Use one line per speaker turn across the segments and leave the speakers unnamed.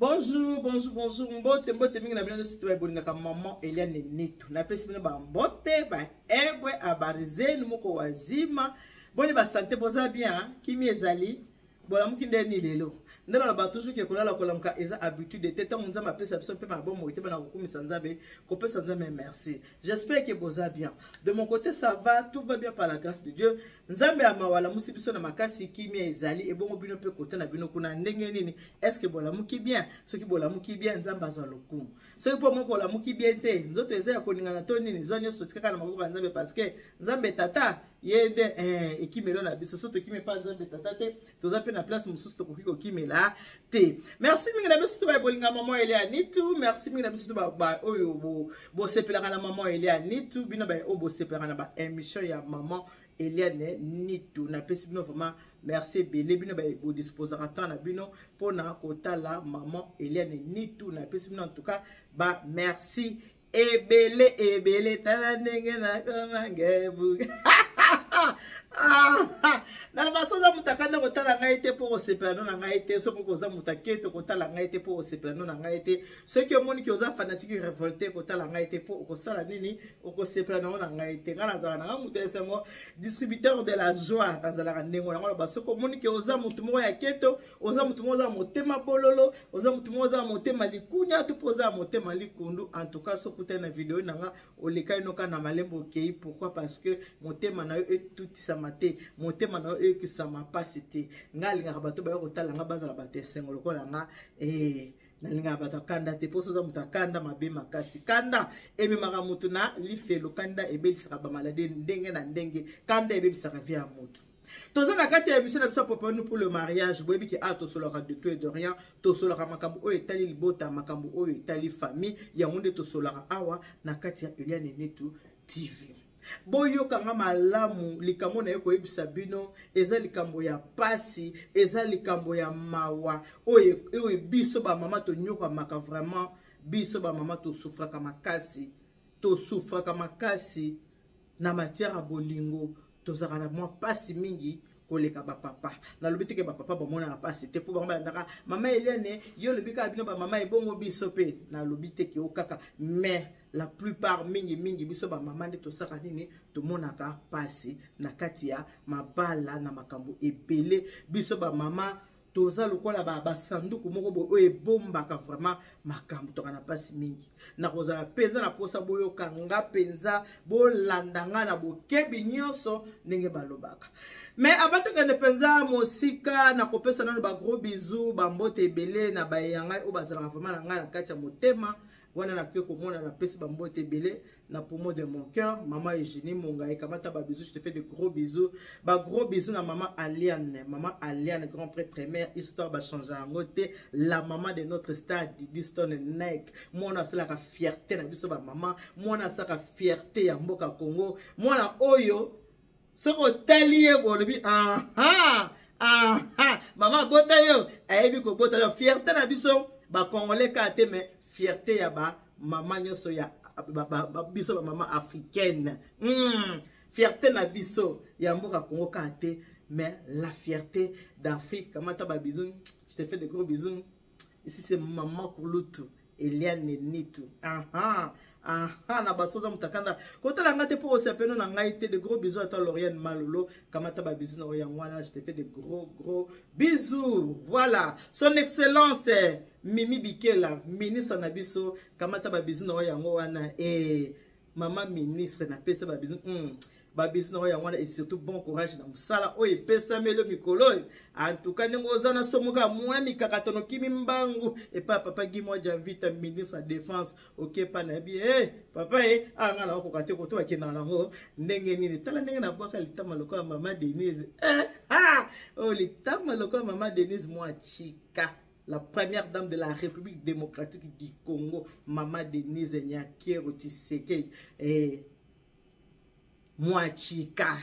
Bonjour, bonjour, bonjour. Mbote, mbote mingi na bino sito ba bolinga ka maman Eliane Nitu. Na pesi bino ba mbote, ba ebwe abarize numoko wazima. Boni ba santé boza bien, kimi ezali. Bola muki ndeni lelo. Ndana na ba toujours ke kolala kolamka eza habitude de temps nzamba pesa biso pe ma bon moite bana kokumisa nzambe, kopesa nzambe merci. J'espère que boza bien. De mon côté ça va, tout va bien par la grâce de Dieu. Nzambe amawala musi biso na makasi kimi ezali ebongo bino pe côté na bino kuna ndenge nini. Est-ce que bola muki bien? Ce qui bola muki bien nzamba azwa lokumu. Ce qui po moko la muki bien te, nzoto eza ya koningana to nini zwanyo sotika na maboko ya nzambe parce que nzambe tata yende ekimelo na biso soto kimi pa nzambe tata te toza pe na place mususu to kokiko kimela te. Merci mingi na biso to ba bolinga maman Eliane Nitu, merci mingi na biso to ba oyo bo sepelaka na maman Eliane Nitu bino ba o bo sepelaka na ba émission ya maman Eliane Nitu. Na pesi bino vraiment merci belé bino ba bo disposera temps na bino pona kotala maman Eliane Nitu. Na pesi bino en tout cas ba merci ebele tala ndenge na koma ngebu. Na basoza mutakanda kotala ngai te pour sepelano na ngai te so koza mutaketo kotala ngai te pour sepelano na ngai te ceux qui omoni ki oza fanatique révolté kotala ngai te pour okosala nini okosepelano na ngai te ngana zala na mutu esengo distributeur de la joie nazala ndengo na ngolo baso ko omoni ki oza mutu moko ya keto oza mutu moko za motema bololo oza mutu moko za motema likunya to poza motema likundu en tout cas so kuta na vidéo nanga olekai noka na malembo kei pourquoi parce que motema na tout ça maté motema na ki ça m'a pas cité ngalinga bato ba kotala nga bazala bato esengo lokola nga nalinga bato kanda te poso za mutakanda mabe makasi kanda ememaka mutu na lifelo kanda ebelisaka ba malade ndenge na ndenge kanda ebelisaka via mutu. Toza na kati ya émission na biso poponu pour le mariage boyebi ki to solaka de tout et de rien to solaka makambo oyo etali libota makambo oyo etali famille ya ngonde to solaka awa na kati ya Eliane Nitu TV. Boyo kanga malamu likambo na yeko ebisa bino eza likambo ya pasi eza likambo ya mawa oyo biso ba mama to nyoka maka vraiment biso ba mama to souffraka makasi na matière ya bolingo tozaka na mwa pasi mingi koleka ba papa na lobite ke ba papa ba mona na pasi te po ba ndaka mama Eliane yo lobika bino ba mama ebongo biso pe na lobite ke okaka mais la plupart mingi biso ba mama nde tosaka nini to monaka pasi na kati ya mabala na makambo ebele biso ba mama toza lokola ba sanduku moko boyo ebombaka vraiment makambo toka na pasi mingi na kozala penza na posa boyo kanga penza bolandanga na bokebi nyonso ndenge balobaka. Mais avant que ne penza mosika na kopesa nano ba gros bisous ba mbote ebele na ba yanga o bazala vraiment na ngala kati ya motema wana na ke komona na pesi ba mbote ebele na poumon de mon cœur maman Eugénie Monga et kamata ba bisous je te fais de gros bisous na maman Aliane grand prêtre mère histoire ba changer ngote la maman de notre stade Diston Nek mona c'est la fierté na biso ba maman mona ça la fierté ya mboka Congo mona oyo soko talie bolobi maman bota yo ayebi ko bota yo fierté na biso ba congolais ka te mais fierté ya ba maman nyoso ya biso ba maman africaine fierté na biso ya mboka Congo ka te mais la fierté d'Afrique kamata ba bisous je te fais de gros bisous ici c'est maman Kulutu Eliane Nitu na basoza mutakanda kotala ngate po osepeno na ngai te de gros bisous à toi Lauriane Malolo kamata ba bisous na oyangwana je te fais de gros bisous. Voilà son excellence Mimi Bikela ministre na biso kamata ba bisous na oyango wana maman ministre na pesa ba bisous babisi na yangwana et surtout bon courage na musala oye pesa melo mikolo en tout cas nengo zana somuka mwami kakatono kimi mbangu et papa Guy-moi Javita ministre de défense OK pa na bi papa anga na ko kate ko to bakena nango ndenge nini tala ndenge na bwaka litama lokwa mama Denise litama lokwa mama Denise moi chika la première dame de la République démocratique du Congo mama Denise Nyakero Tshisekedi Mwachika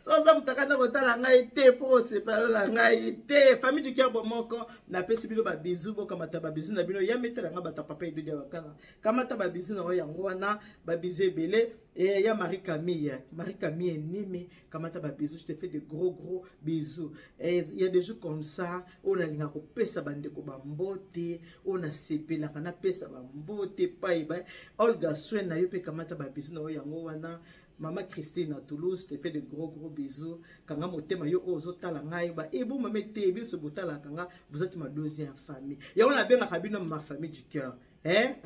soza mutakanda kotala ngai te po separo la ngai te famille du cœur bomoko na pesi bino ba bisou bo kamata ba bisou na bino ya metela nga bata papa edo dia wakana kamata ba bisou na yango wana ba bisou ebele et ya Marie Camille nimi kamata ba bisou je te fais de gros bisous et il y a des jours comme ça on a linga ko pesa bande ko ba mbote on a sepela kana pesa ba mbote pai ba Olga Swen na yo pe kamata ba bisou na yango wana Maman Christine à Toulouse, te fait de gros bisous. Quand on m'a yo ozo talangai ba et vous me tebi ce botala kanga vous êtes ma deuxième famille. Ya on a bien kabino ma famille du cœur. Ya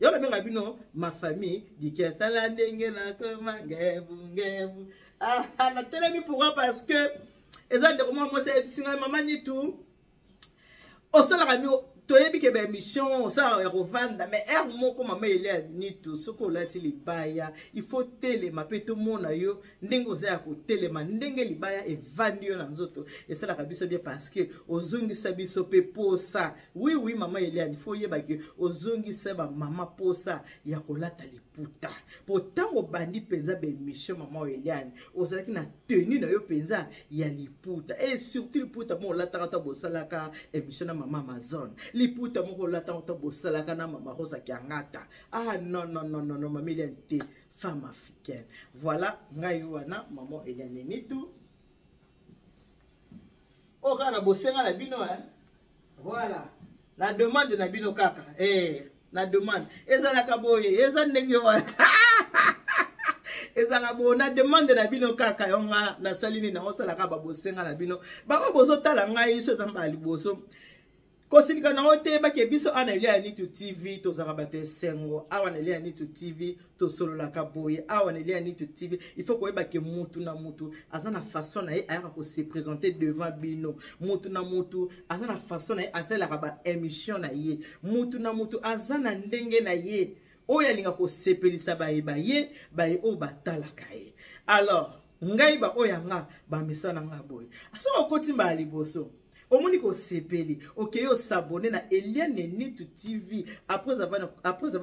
on a bien kabino ma famille du cœur. Talandenge na koma ngebu. Ah na telemi pourquoi parce que exactement moi c'est singa maman ni tout. O sala kami toyebi ke ba émission ça revanda mais moko mama ele ni tout ce ko lati libaya il faut telema pe tout mona yo ndenge oza ya ko telema ndenge libaya e vandi yo na nzoto et ça la kabiso bien parce que ozongisa biso pe posa oui mama ele il faut yeba ke ozongisa ba mama posa ya ko lata liputa potango bandi penza ba émission mama Eliane ozalaki na tenue na yo penza ya liputa et surtout liputa mo lata kata bosalaka émission na mama Amazon liputa moko lata kata bosalaka na mama Rosa Kiangata ah non mama Eliane te femme africaine voilà ngai wana mama Eliane ni tout o kana bosenga na bino voilà la demande na bino kaka na demande ezalaka boye eza ndenge wana ezanga bona demande na bino kaka yonga na salini na osalaka babosenga na bino bako bozo tala ngai so zamba liboso kosika na ote ba ke biso ana Elia Nitu TV to zarabate sengo awana Elia Nitu TV to solo la kaboye awana Elia Nitu TV il faut ko ba ke mutu na mutu azana façon na ayaka ko se présenter devant bino mutu na mutu azana façon na asala ba émission na ye mutu na mutu azana ndenge na ye oya linga ko sepelisa ba ye o batalaka ye alors ngai ba oya nga ba misana nga boye aso okoti ba liboso omoni ko sepeli okeyo s'abonner na Eliane Nitu TV après avoir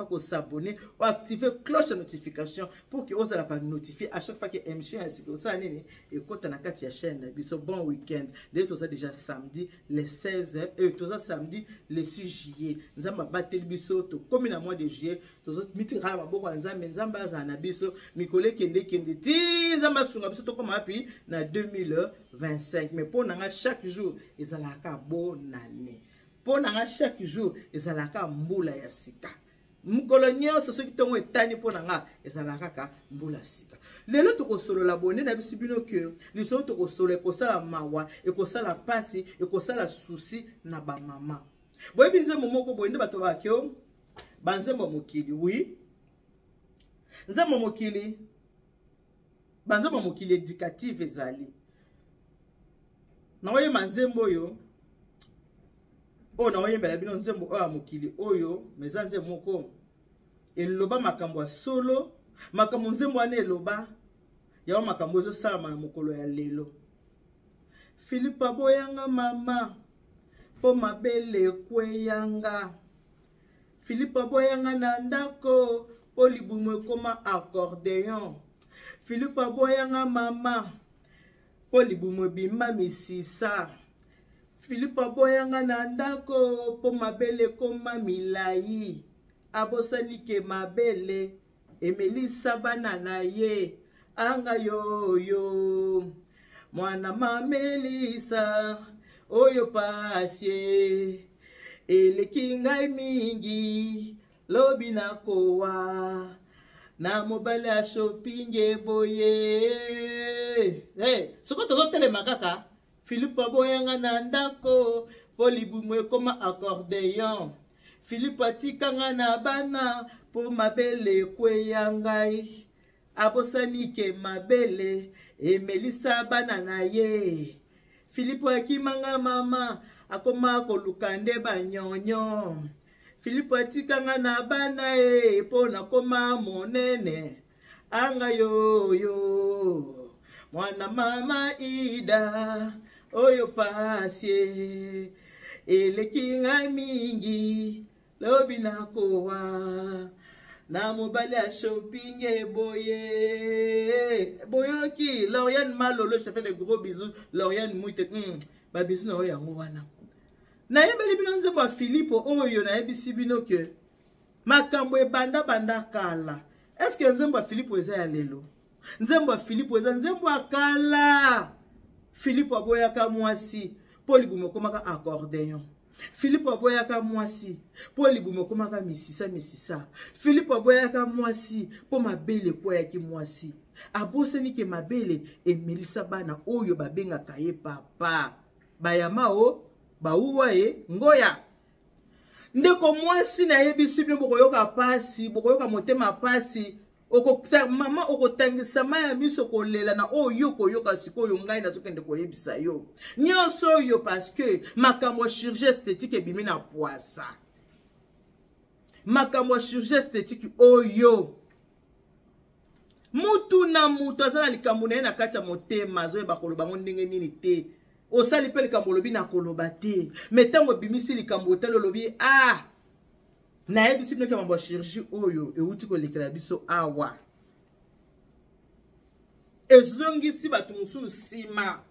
ko s'abonner ou activer cloche de notification pour que vous allez notifier à chaque fois que émission ainsi que ça nini et quand na kati ya chaîne biso bon week-end les tout ça déjà samedi le 16 et tout ça samedi le 6 juillet nzamba bateli biso to comme na mois de juillet tout ça meeting ha maboko nzamba za na biso mikole kende ti nzamba sunga biso to comme api na 2025 mais pour na chaque jour ezalaka bonane ponanga chaque jour ezalaka mbula ya sika mukolo nyonso soki tongo etani ponanga ezalaka ka mbula sika lelo tokosolola bonne na biso bino ke liso tokosolola ekosala mawa ekosala pasi ekosala souci na ba mama boyebi nzembo moko boyende bato bakyo banzembo mokili oui nzembo mokili banzembo mokili éducative ezali na oye manzembo oyo o na oye mbela bino nzembo oyo mokili oyo meza nzembo moko eloba makambo ya solo makambo nzembo ane eloba ya makambo ezo sala na mokolo ya lelo Philippe aboyanga mama po mabele kweyanga Philippe aboyanga na ndako po libumu ekoma accordéon Philippe aboyanga mama po libumu bimba misisa Philippe aboyanga na ndako po mabele koma milai abosani ke mabele emelisa bana na ye anga yo mwana mamelisa oyo pasie eleki ngai mingi lobi na kowa na mobile ya shopping boye soko tozo telema kaka Philippe aboyanga na ndako po libumu ekoma accordéon Philippe atikanga na bana po mabele kweya ngai abosani ke mabele emelisa bana na ye Philippe akimanga mama akoma koluka nde banyonyo Philippe atikanga na bana po nakoma monene anga yo mwana mama ida oyo pasie eleki ngai mingi lobi na kowa na mobali ya shopping boye boyoki Lauriane Malolo, je te fais de gros bisous. Lauriane Mouite ba bisous na yango wana na yebeli bino nzembo ya Philippe oyo na yebisi bino ke makambo ebanda banda kala. Est-ce que nzembo ya Philippe eza ya lelo? Nzembo ya Philippe eza nzembo ya kala. Philippe aboyaka mwasi po libumo komaka accordéon. Philippe aboyaka mwasi po libumo komaka misisa. Philippe aboyaka mwasi po mabele kwa yaki mwasi. Aboseni ke mabele emelisa bana oyo babengaka ye papa. Bayamao bauwa ye ngoya. Ndeko mwasi na yebisi bino bokoyoka pasi, bokoyoka motema pasi. Mama okotangisa maya miso kolela na oyo koyoka sikoyo ngai na zokende koyebisa yo. Nyonso yo parce que makambo chirurgie esthétique ebimi na poisa. Makambo chirurgie esthétique oyo. Mutu na mutu azana likambo na kati ya motema zo bakoloba ngo ndenge nini te. Osali pe likambo lobi na koloba te. Metango bimisi likambo telo lobi na yebisi bino ke mambo chirurgie oyo euti kolekela biso awa. Ezongisi batu mususu sima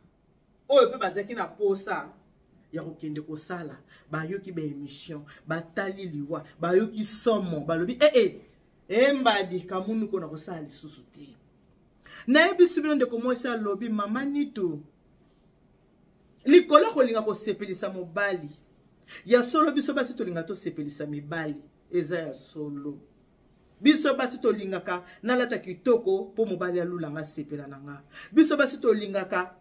oyo pe bazaki na posa ya kokende kosala bayoki ba émission batali liwa bayoki somo balobi mbadi kamunu kona kosala lisusu te. Na yebisi bino ndeko mwasi alobi mama Nitu likolo kolinga kosepelisa mobali ya solo biso basi tolinga to sepelisa mibali eza ya solo. Biso basi tolingaka nalata kitoko po mobali alulanga sepela nanga. Biso basi tolingaka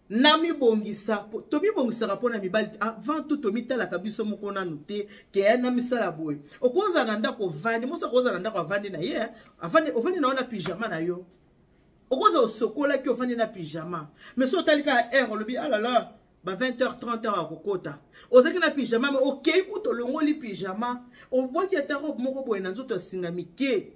nami bongisa to mi bongisa pona mibali avant tout to mitalaka biso moko nanu te ke ya nami sala boy. Okoza na ndako vandi, mosa koza na ndako vandi na ye, ovandi na ona pyjama na yo. Okoza osokola ki ovandi na pyjama. Mais so talika lobi alala ba 20h 30h akokota. Ozaki na pyjama mais OK kuto longoli pyjama. Obwaki ata robe moko boye na nzoto singa mike.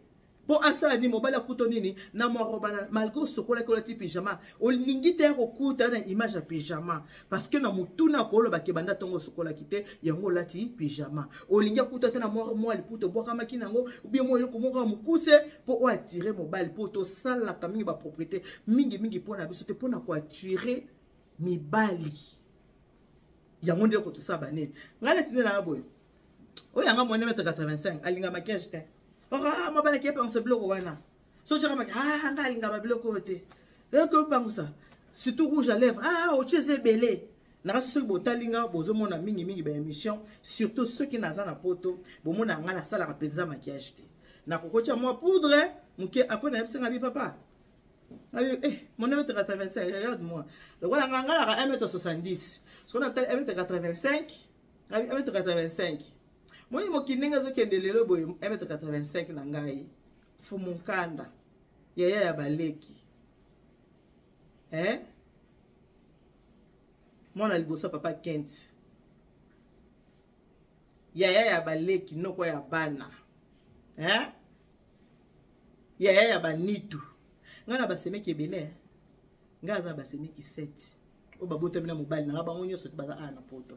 Po asala ni mobala kuto nini na mo roba malgré sokola ko lati pyjama. Olingi te kokuta na image ya pyjama parce que na mutuna ko lo bakebanda tongo sokola kite yango lati pyjama. Olingi kuta te na mo aliputo bwaka makina ngo bien mo yo komoka mukuse po o attirer mobile po to sala kamingi ba propriété mingi pona biso te pona ko attirer mibali. Yango ndeko to saba nini ngale tine na boy oyo anga mwana 85 alinga makiage te mabana kepa ngso biloko wana so tshaka makiage anga alinga ba biloko te eko pangusa surtout rouge à lèvres ocheze belé na so botalinga bozomona mingi ba émission surtout ceux qui naza na poto bomona nga na sala ka penza makiage te na kokocha moi poudre muke après na yebsenga bi papa mon 1m85, regarde-moi. Le voilà, on a 1m70. Ce qu'on appelle 1m85, 1m85. Moi, je suis 1m85 nangai. Fumukanda. Yaya ya baleki. Moi, na liboso papa Kent. Yaya ya baleki, no kwa ya bana. Yaya ya banitu. Ngana basemeki ebele ngaza basemeki 7 o babota mina mobali na bango nyoso baza na poto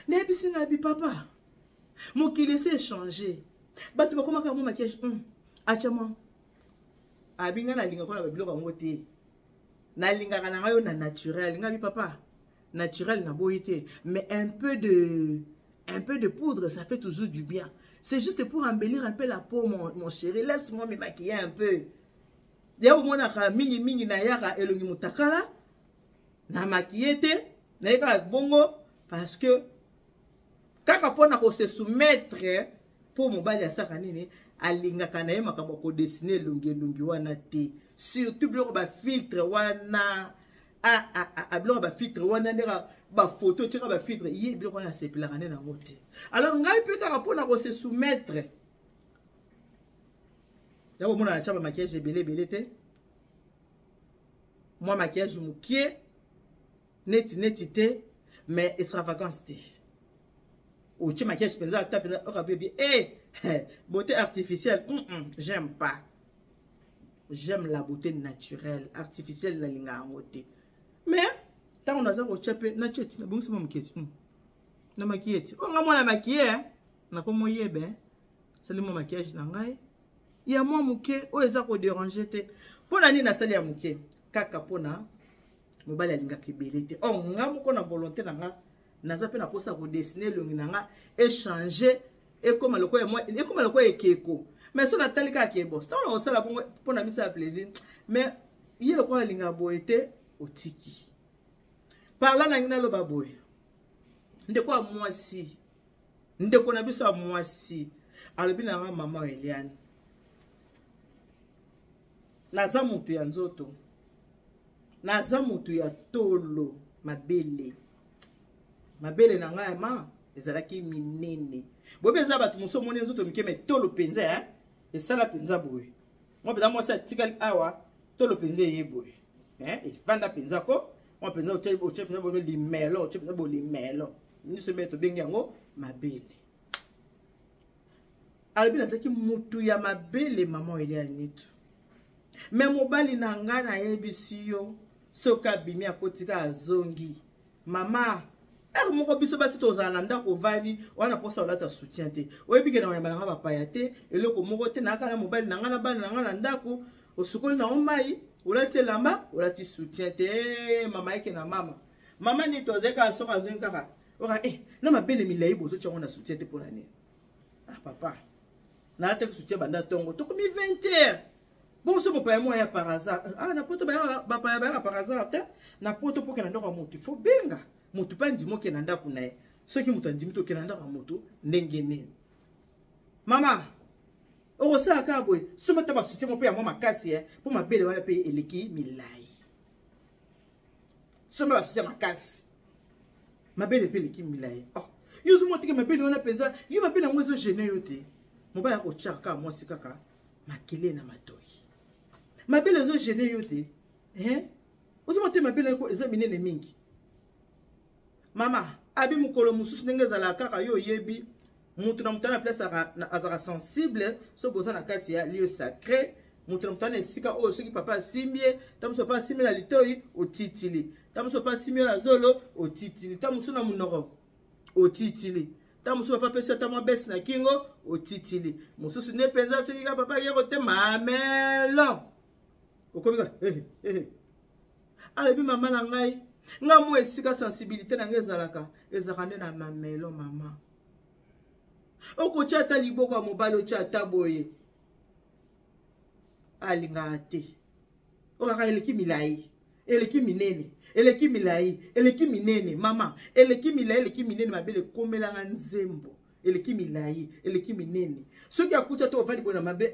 ne bisinga bi papa mokili se changer batu bakomaka mo makiage achama abinga na linga kona babiloko ngo te na linga kana ngayo na naturel ngabi papa naturel na boyité mais un peu de poudre ça fait toujours du bien. C'est juste pour embellir un peu la peau, mon chéri. Laisse-moi me maquiller un peu. Y'a au moins mingi na yaka elongi mutakala na maquiller te na yaka bongo parce que kaka pona ko se soumettre pour mobali asaka nini alinga kana ye makambo ko dessiner longi wana te surtout biloko ba filtre wana biloko ba filtre wana ndeka ba photo tshika ba filtre yi biloko na sepela kana na ngote. Alors ngai pe kaka pona ko se soumettre yabo mona chaba maquillage belé te moi maquillage mukie neti te mais extravagance te ou tu maquillage penza ta penza okabebi beauté artificielle j'aime pas. J'aime la beauté naturelle, artificielle la linga ngote. Mais tant on a ça ko chapé na cheti na bongo sama muketi na maquillage on nga mona maquiller na komo yebe sali mo maquillage na ngai ya mwa muke oyo eza ko déranger te pona nini nasali ya muke kaka pona mobali alingaka ebele te nga moko na volonté na nga naza pe na posa ko dessiner elongi na nga échanger ekoma lokola ekeko mais so natali kaka ebo ntango na osala bongo mpona misa ya plaisir mais ye lokola alingaka boye te otiki parla na ngi naloba boye ndeko ya mwasi ndeko na biso ya mwasi alobi na nga mama Eliane naza mutu ya nzoto naza mutu ya tolo mabele na nga ya ma ezalaki minene boye eza bato moso moni nzoto mike me tolo penza esala penza boye mwa penza mwasi atikali awa tolo penza eye boye efanda penza ko mwa penza otie penza boye limelo otie penza boye limelo niso mbe tobengi yango mabele alobi nazalaki mutu ya mabele mama Eliane nitu me mobali na nga nayebisi yo soki abimi akotika azongi mama moko biso basi tozala na ndako ovandi wana posa olata soutien te oyebike na oyamba na nga bapaya te eloko moko te naka na mobali na nga na bana na nga na ndako osukoli na omai olati elamba olati soutien te mama eke na mama ni tozeka soki azongi kaka oka na mabele milai bozotia yango na soutien te mpona nini papa nalate ko soutien banda tongo tokomi 20h bon so mopaya mo ya par hasard na poto bapaya bayaka par hasard te na poto poke na ndako ya motu fo benga motu pa ndimo ke na ndako na ye soki moto andimi toke na ndako ya motu ndenge nini mama okosala kaka boye soki ata basoutien mo mpe ya mwa makasi mpo mabele wana mpe eleki milai soki basoutien makasi mabele mpe eleki milai yo ozo motike mabele wana mpenza yo mabele yango ezogene yo te mobali akotyaka kaka mwasi kaka makele na matoi mabele ezogene yo te ozo mote mabele eza minene mingi mama abi mokolo mosusu ndenge ezalaka kaka yo oyebi mutu na mutu na place azalaka sensible so boza na kati ya lieu sacré mutu na mutu na esika oyo soki papa asimbie ta mosu papa asimbie na litoi otitili ta mosu papa asimbie na zolo otitili ta mosu na monoko otitili ta mosu papa pesi ata mwa besi na kingo otitili mosusu nde mpenza soki ka papa ye kote mamelo okomika alobi mama na ngai nga mo esika sensibilité na nga ezalaka nde na mamelo mama okotia ata liboko ya mobali otia ata boye alingaka te okaka eleki milai eleki minene eleki milai eleki minene mama eleki milai eleki minene mabele ekomelanga nzembo eleki milai eleki minene soki akuti ata ovandi boye na mabe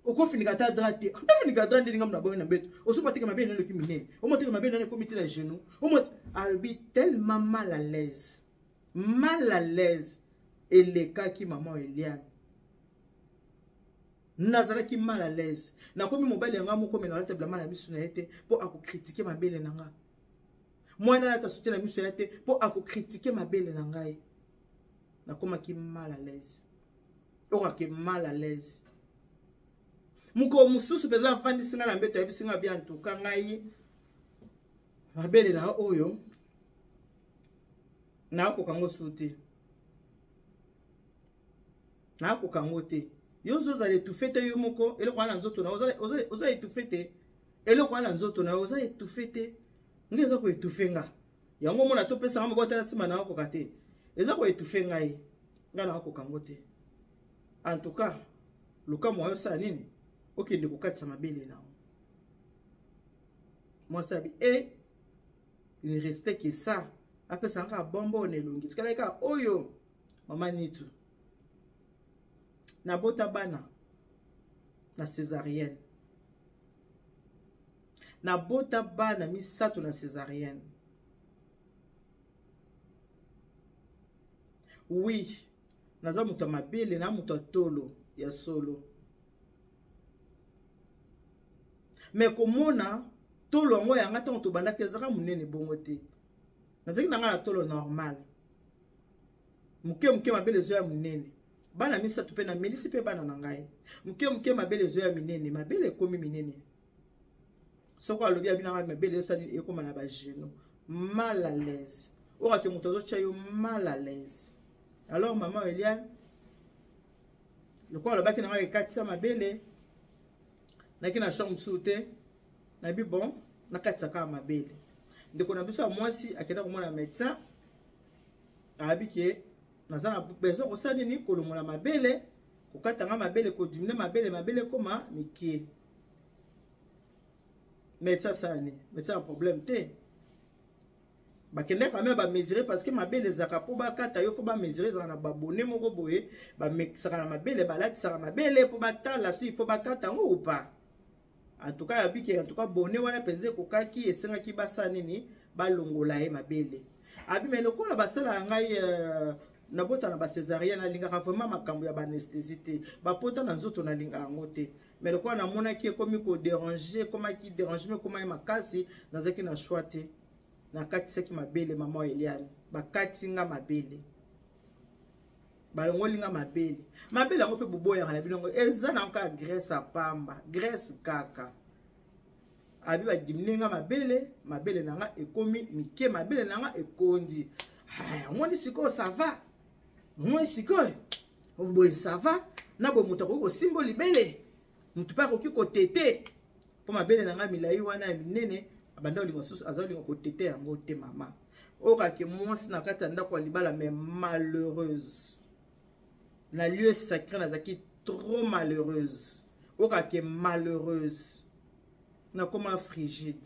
okofinika ta dra te ofinika dra ndenge na boye na beto osopatika mabele na eleki minene omotika mabele na komiti la genou albi tellement mal à l'aise elekaki maman Eliane nazalaki mal à l'aise nakomi mobali yanga moko me nalata blama na miso na ye te mpo akokritike mabele na nga mwana alata soutien na miso ya te mpo akokritike mabele na ngai nakomaki mal à l'aise okake mal à l'aise moko mosusu mpenza afandisi nga na mbeto ayebisi nga bia ntuka ngai mabele na oyo nakokango su te nakokango te yo ozozala etufe te yo moko eloko wana nzoto na oza etufe te eloko wana nzoto na oza etufe te nge eza ko etufe nga yango mona topesa nga moko tala nsima na wakoka te eza ko etufe ngai nga na wakokango te en tout cas luka mwa osala nini okende kokatisa mabele na mwasi abi il restait que ça apesa nga bombo na elongi tikala ka oyo mama nitu nabota bana na césarienne nabota bana misato na césarienne oui naza mutu mabele na mutu tolo ya solo mais komona tolo yango yanga ntango tobandaki ezaka monene bongo te nazaki na nga na tolo normal muke mabele ezo ya monene bana misato mpe na melisi mpe bana na ngai muke mabele ezo ya minene mabele ekomi minene soko alobi abi na ngai mabele esali ekoma na bageno mal à l'aise okake moto azotia yo mal à l'aise alors maman Eliane lokola lobaki na ngai ekatisa mabele naki na chambre soute na bi bon nakatisa kaka mabele ndeko na biso ya mwasi akenda komona médecin abi ke naza na besoin kosala nini kolongola mabele kokatanga mabele kodimine mabele koma mikie médecin sani médecin problème te bakende quand même ba mesurer parce que mabele zaka po bakata yo fo ba mesurer zaka na babone moko boye ba mixaka na mabele balatisaka mabele po batala si fo bakata ngo ou pas en tout cas abiki en tout cas bonne wana penze kokaki esengaki basa nini balongola ye mabele abi mais lokola basala ngai na bota na ba césarienne alingaka vraiment makambo ya ba anesthésie te ba pota na nzoto na linga yango te mais lokola na mona ki komi ko déranger komaki dérangement komai makasi nazaki na choix te na kati seki mabele mama Eliane bakati nga mabele balongoli nga mabele yango pe boboya na bilongo eza na nka graisse apamba graisse kaka abi ba dimine nga mabele na nga ekomi mike mabele na nga ekondi ngoni siko ça va ngoni siko boye ça va na bo muto ko simboli bele mutu pa ko kiko tete po mabele na nga milai wana ya minene abanda olingo susu azolingo ko tete yango te mama okake mwasi na kati ndako libala mais malheureuse na lieu sacré nazaki trop malheureuse okake malheureuse na koma frigide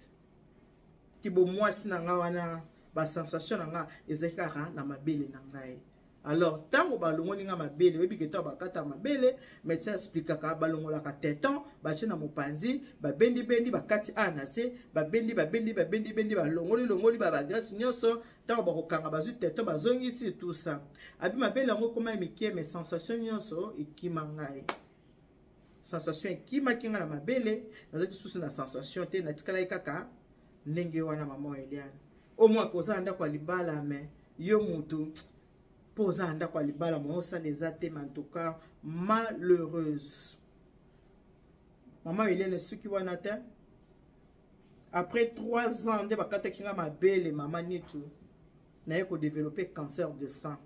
kibo mwasi na nga wana ba sensation na nga ezekaka na mabele na ngai alors tango balongoli nga mabele webi keto bakata mabele médecin expliquaka balongola ka téton ba china mopanzi ba bendi bakati anase ba bendi balongoli ba graisse nyonso tango bakokanga bazu téton bazongisi tout ça abi mabele yango koma mikie mais sensation nyonso ekima ngai sensation ekima kinga na mabele nazaki susu na sensation te na tikala kaka ndenge wana mama Eliane au moins koza ndako libala mais yo mutu posa ndako libala mo ça les a té en tout cas malheureuse maman Eliane suki wana te après 3 ans de bakata kinga mabele maman nitu na yeko développer cancer de sang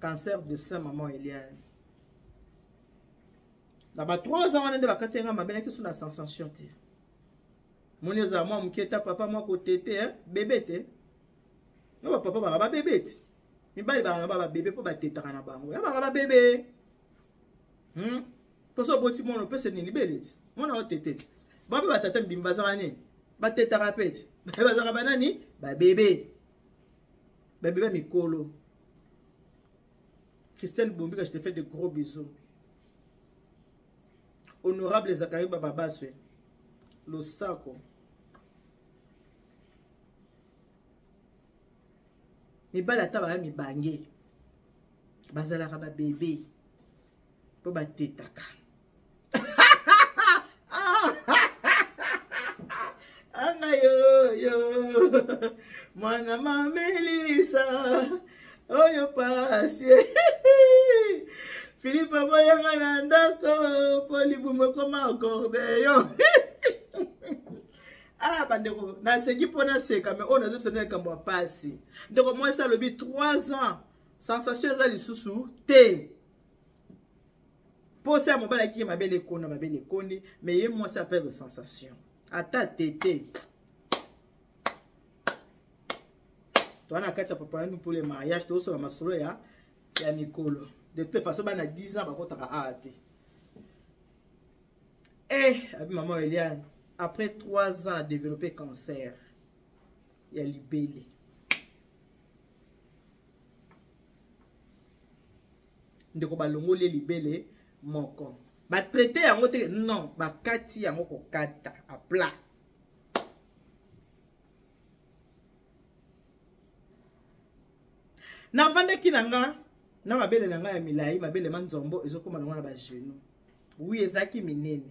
cancer de sein maman Eliane na ba 3 ans wana de bakata kinga mabele ki suna sensation te moni za moi muketa papa moi ko tete hein bébé te no papa ba bébé ti mibali ba ba bébé po ba tetaka na bango ya ba bébé poso boti mono pese ni libeleti mona o tete ba ba tata mbimba za bani ba tetaka peti ba za banani ba bébé mikolo Christelle Bombika, je te fais de gros bisous. Honorable Zakari Baba Baswe, Losako. Mi bala taba mi bange. Bazala ba bébé. Po ba tetaka. Anga yo. Mwana mamelisa. Oyo pasi. Philippe Boyanga na ndako polibume koma accordéon. Ah bandeko na seki pona seka mais on a besoin de kambo pasi. Donc moi ça le bi 3 ans. Sensation za lisusu te. Pour ça mon bala ki mabele kondi mais ye moi ça perd de sensation. Ata tété. Toi na kati papa nous pour les mariages to so la masolo ya Nicolo. De toute façon, il y a 10 ans, maman Eliane, après 3 ans à développer cancer, il y a libellé. De quoi balongo les libellé, mon con. Ba traité à moté, non, ba kati à moko kata, à plat. Na vande kinanga. Na mabele na nga ya milai mabele manzombo ezokoma na ba genou oui ezaki minene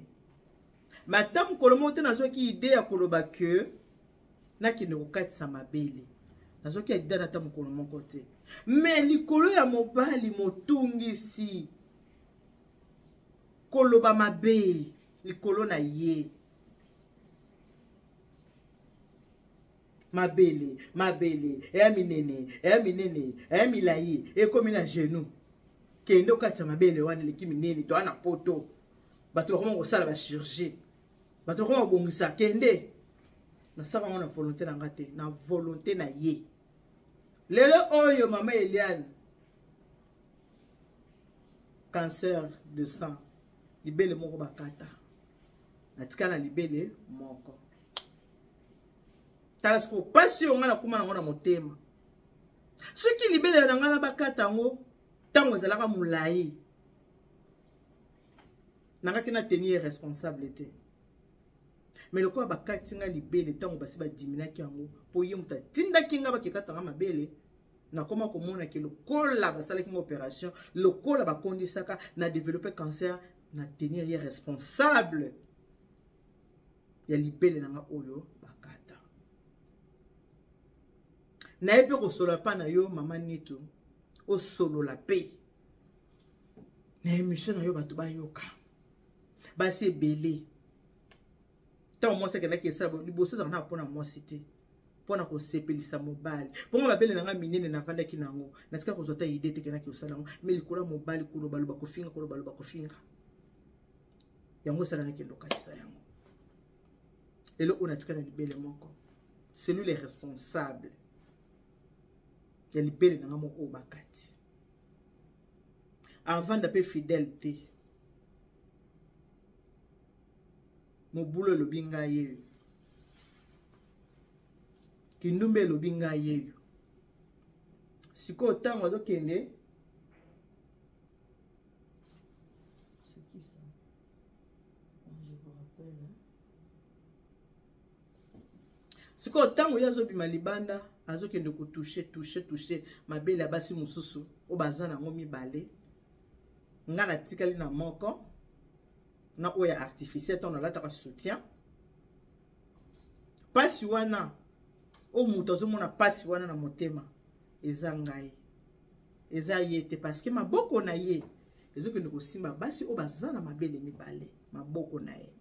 matam kolomo te nazoki idée ya koloba que na kine kokatisa mabele nazoki idée na tam kolomo kote mais likolo ya mobali motungisi koloba mabe likolo na ye mabele eya minene eya milayi ekomi na genou kende okatisa mabele wana eleki minene to wana poto bato bakoma kosala bachirurgie bato bakoma kobongisa kende nasaka ngo na volonté na nga te na volonté na ye lelo oyo mama Eliane cancer de sang libele moko bakata natika na libele moko tala siko pasi yo nga na kuma nango na motema soki libele na nga na bakata ngo tango ezalaka molayi nangaki na tenir responsable te mais lokola bakati nga libele tango basi badiminaki yango po ye muta tindaki nga bakekatanga mabele nakoma komona ke lokola basalaki nga opération lokola bakondisaka na développer cancer na tenir ye responsable ya libele nanga oyo bakata na ye pe kosolola pa na yo mama Nitu osolola pe na émission na yo bato bayoka basi ebele ntango mwasi akendaki esala liboso ezaka na mpona mwasi te mpona kosepelisa mobali mpongo babele nanga minene navandaki nango natika kozwa ta ide te kendaki osala yango me likola mobali kolobaloba kofinga yango esalangaki endokatisa yango lelo oyo natika na libele moko celui les responsable ya libele nanga moko oyo bakati avanda pe fidèle te mobulo elobi ngai yeyo kindumbe elobi ngai yeyo sikoyo ntango azokende sikoyo ntango ye azobima libanda azokende kotouche mabele ya basi mosusu oyo baza nango mibale nga natikali na moko na oyo ya artificiel ntango nalataka soutien pasi wana oyo moto azomona pasi wana na motema eza ngai eza ye te parceke maboko na ye ezokende kosimba basi oyo baza na mabele mibale maboko na ye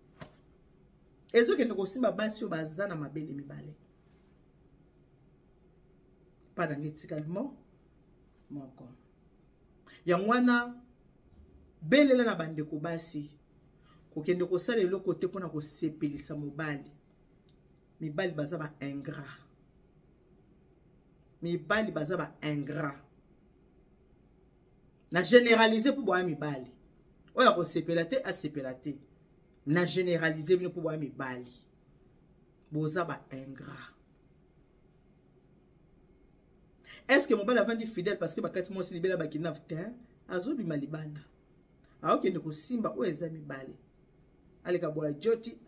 ezokende kosimba basi oyo baza na mabele mibale padanga etikali moko yango wana belela na bandeko basi kokende kosala eloko te mpona kosepelisa mobali mibali baza ba ingrat na généraliser mpo boya mibali oyo akosepela te asepela te na généraliser bino mpo boya mibali boza ba ingrat. Est-ce que mobali avandi fidèle parce que bakati mwasi libela bakina te azobima libanda aokende kosimba oyo eza mibali aleka boya joti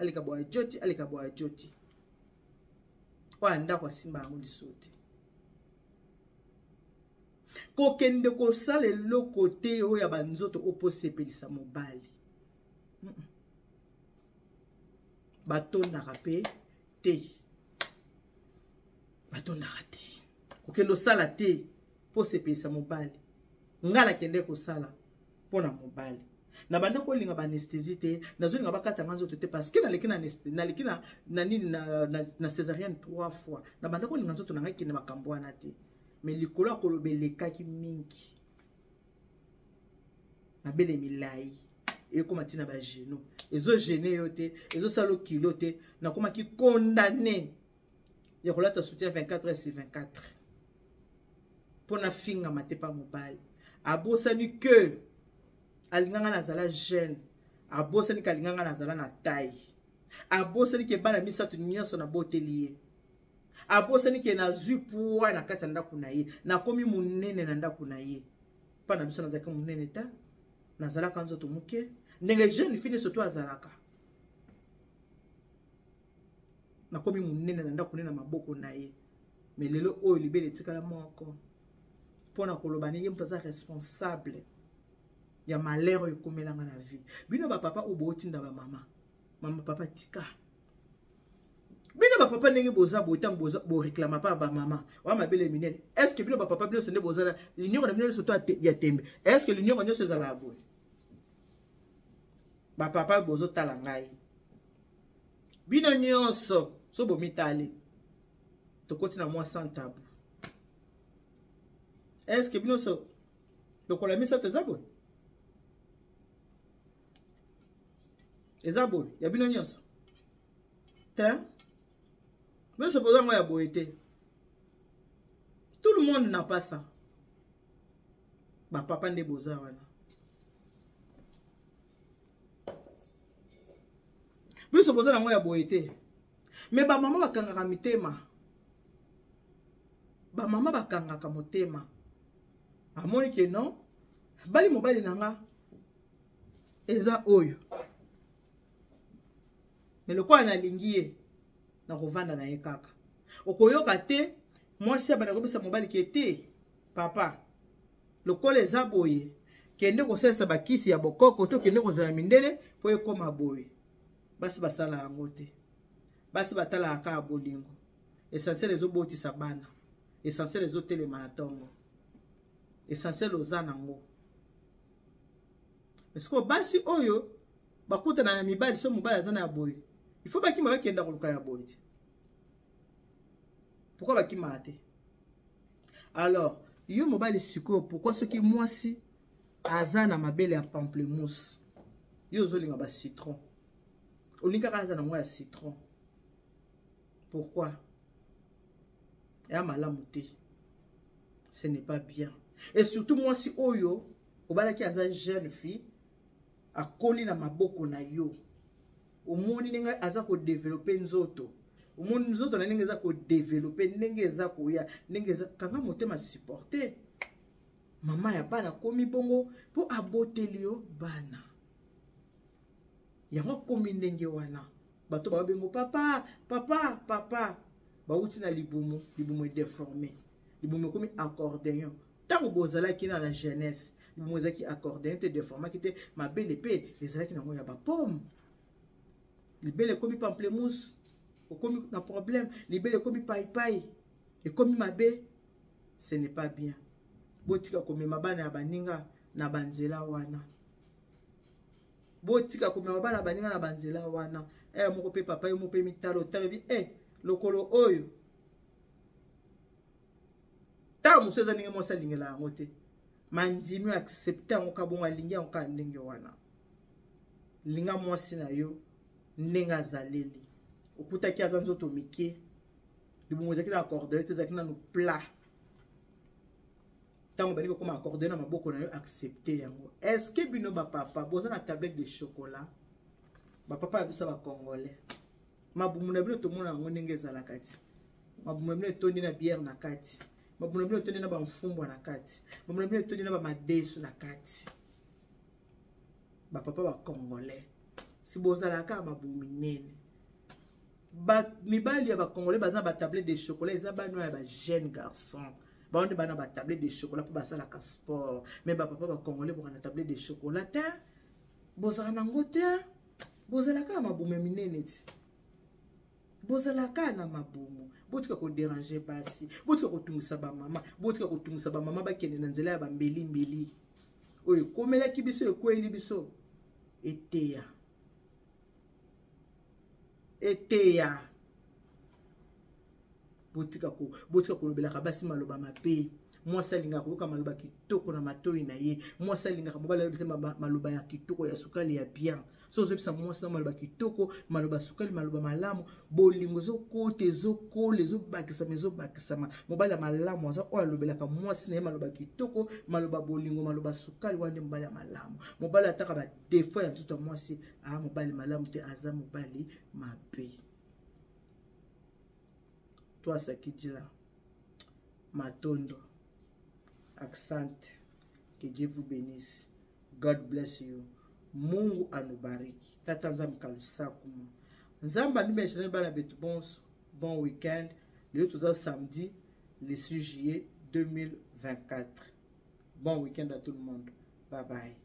oyo ndako asimba yango liso te kokende kosala eloko te oyo ya banzoto oposepelisa mobali batondaka pe te kokende osala te posepelisa mobali nga nakende kosala mpona mobali na banda kolinga banesthésie te nazolinga bakata nga nzoto te parce que naleki na césarienne 3 fois na banda kolinga nzoto na ngai kende makambo wana te mais likolo akoloba elekaki mingi mabele milayi ekoma ntina bageno ezogene yo te ezosala okilo te nakomaki condamné ya kolata soutien 24/24 mpona fingama te pa mobali abosani ke alinganga nazala jeune abosani ke alinganga nazala na taille abosani ke bana misato nyonso na boteli ye abosani ke nazwi puwa na kati ya ndako na ye nakomi monene na ndako na ye mpa na biso nazalaki monene ta nazalaka nzoto moke ndenge jeune fille soto azalaka nakomi monene na ndako ne na maboko na ye mais lelo oyo libele etikala moko mpona koloba ne ye moto aza responsable ya malheur oyo ekomelanga na vie bino bapapa oyo bootinda bamama mama papa tika bino bapapa ndenge boza boye ntango boreklama pa bamama oya mabele minene est ce que bino bapapa bino sende bozala linyongo na bino nyonso to ya tembe est ce que linyongo nyonso ezalaka boye bapapa bozotala ngai bino nyonso so bomitali tokoti na moi sans tabou. Est-ce que bino so lokola misato eza boye? Eza boye ya bino nyonso te bino supposa ngo ya boye te. Tout le monde n'a pas ça. Ba papa nde boza wana. Bino supposa ngo ya boye te. Mais ba mama bakangaka mitema. Ba mama bakangaka motema. Amoni ke non bali mobali nanga eza oyo. Mais le quoi na lingiye na kovanda na ye kaka. Okoyoka te mwasi ya bana kobisa mobali ke te papa. Le quoi les aboye kende kosalisa bakisi ya bokoko to kende kozala mindele po ekoma boye. Basi basala yango te. Basi batala aka bolingo. Essentiel ezobotisa bana. Essentiel ezotelema na tongo. Essentiel ozanango. Est-ce que basi oyo bakuta na mibali so mobali azana ya boye. Il faut bakima bakenda koluka ya boye. Pourquoi bakima te? Alors, yo mobali siko pourquoi ce qui mwasi azana mabele ya pamplemousse. Yo zolinga ba citron. Olinga azana ngo ya citron. Pourquoi? Et à malamu te. Ce n'est pas bien. Et surtout moi si oyo obalaki aza jeune fille akoli na maboko na yo. Omoni ninga aza ko développer nzoto. Omoni nzoto na ninga aza ko développer ninga aza ko ya ninga aza kanga motema supporter. Mama ya bana komi bongo po aboteli yo bana. Yango komi ndenge wana. Bato ba bengo papa, papa, papa. Ba uti na libumu est déformé. Libumu komi accordéon. Tant bozala ki na la jeunesse, libumu zaki accordéon te déformé ki te ma belle épée, ezala ki na ngo ya ba pomme. Libele komi pamplemousse, o komi na problème, libele komi pai et komi mabe, ce n'est pas bien. Botika komi mabana ya baninga na banzela wana. Botika komi mabana baninga na banzela wana. Moko pe papa yo mo pe mitalo talo bi lokolo oyo. Ta muso za ninge mo salingela yango te. Mandimi accepter ngo kabonga lingi ngo ka ndenge wana. Linga mwasi na yo nenga zaleli. Okuta ki azanzo to mike. Libongo zaki na accorder te zaki na no plat. Tango bani ko koma accorder na maboko na yo accepter yango. Est-ce que bino ba papa boza na tablette de chocolat? Ba papa ya biso ba congolais. Mabumu na bino to mona ngo ndenge ezalaka ti. Mabumu na bino tondi na bière na kati. Mabumu na bino tondi na ba mfumbwa na kati. Mabumu na bino tondi na ba madesu na kati. Ba papa ba congolais. Si bozalaka mabumu minene. Ba mibali ya ba congolais baza ba tablette de chocolat eza ba no ya ba jeune garçon. Ba onde bana ba tablette de chocolat pour basala ka sport. Mais ba papa ba congolais bo na tablette de chocolat te. Bozala nango te. Bozalaka mabumu minene ti. Bozalaka na mabumu. Botika ko déranger basi. Botika ko tungisa ba mama. Botika ko tungisa ba mama ba kende na nzela ya ba mbeli mbeli. Oyo komela ki biso ekweli biso. Eteya. Eteya. Botika ko lobelaka basi maloba mabe. Mwasi alinga koyoka maloba kitoko na matoi na ye. Mwasi alinga mobali ayebisa maloba ya kitoko ya sukali ya bien. So zebisa mwasi na maloba kitoko, maloba sukali, maloba malamu, bolingo zo kote zo kole zo bakisama. Mobali ya malamu aza oyo alobelaka mwasi na ye maloba kitoko, maloba bolingo, maloba sukali wande mobali ya malamu. Mobali ataka ba défaut ya ntuta mwasi, mobali malamu te aza mobali mabe. Toi Sakidjila Matondo. Accent. Que Dieu vous bénisse. God bless you. Mungu anubariki. Tata nzambe kalusakumu. Nzamba nimeshana bana betu bon week-end. Le tout samedi le 6 juillet 2024. Bon week-end à tout le monde. Bye bye.